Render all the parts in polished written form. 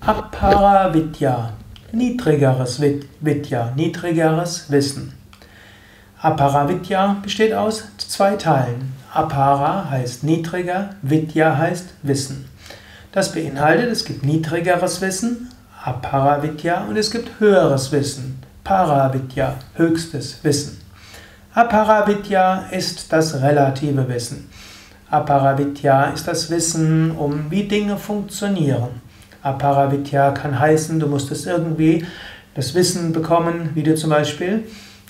Apara-Vidya, niedrigeres Vidya, niedrigeres Wissen. Apara-Vidya besteht aus zwei Teilen. Apara heißt niedriger, Vidya heißt Wissen. Das beinhaltet, es gibt niedrigeres Wissen, Apara-Vidya, und es gibt höheres Wissen, Para-Vidya, höchstes Wissen. Apara-Vidya ist das relative Wissen. Apara-Vidya ist das Wissen, wie Dinge funktionieren. Apara-Vidya kann heißen, du musstest irgendwie das Wissen bekommen, wie du zum Beispiel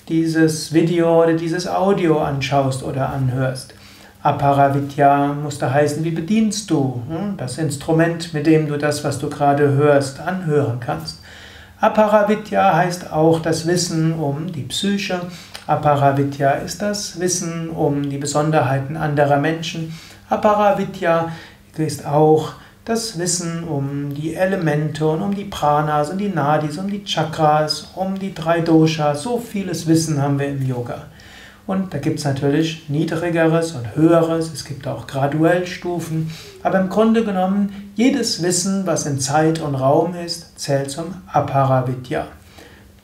dieses Video oder dieses Audio anschaust oder anhörst. Apara-Vidya musste heißen, wie bedienst du das Instrument, mit dem du das, was du gerade hörst, anhören kannst. Apara-Vidya heißt auch das Wissen um die Psyche. Apara-Vidya ist das Wissen um die Besonderheiten anderer Menschen. Apara-Vidya ist auch das Wissen um die Elemente und um die Pranas und die Nadis, um die Chakras, um die drei Doshas. So vieles Wissen haben wir im Yoga. Und da gibt es natürlich niedrigeres und höheres, es gibt auch graduell Stufen, aber im Grunde genommen, jedes Wissen, was in Zeit und Raum ist, zählt zum Apara-Vidya.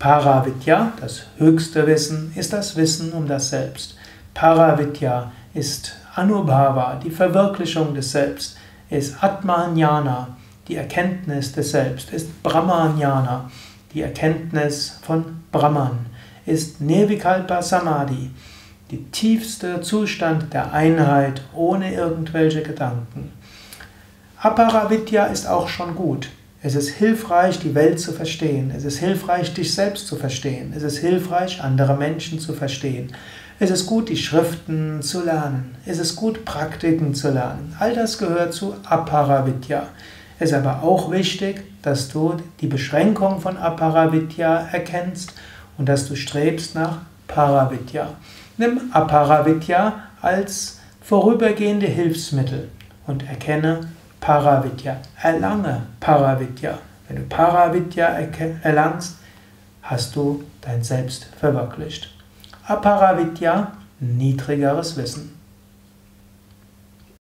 Para-Vidya, das höchste Wissen, ist das Wissen um das Selbst. Para-Vidya ist Anubhava, die Verwirklichung des Selbst, ist Atma-Jnana, die Erkenntnis des Selbst, ist Brahma-Jnana, die Erkenntnis von Brahman, ist Nirvikalpa Samadhi, der tiefste Zustand der Einheit ohne irgendwelche Gedanken. Apara-Vidya ist auch schon gut. Es ist hilfreich, die Welt zu verstehen. Es ist hilfreich, dich selbst zu verstehen. Es ist hilfreich, andere Menschen zu verstehen. Es ist gut, die Schriften zu lernen. Es ist gut, Praktiken zu lernen. All das gehört zu Apara-Vidya. Es ist aber auch wichtig, dass du die Beschränkung von Apara-Vidya erkennst und dass du strebst nach Para-Vidya. Nimm Apara-Vidya als vorübergehende Hilfsmittel und erkenne Para-Vidya. Erlange Para-Vidya. Wenn du Para-Vidya erlangst, hast du dein Selbst verwirklicht. Apara-Vidya, niedrigeres Wissen.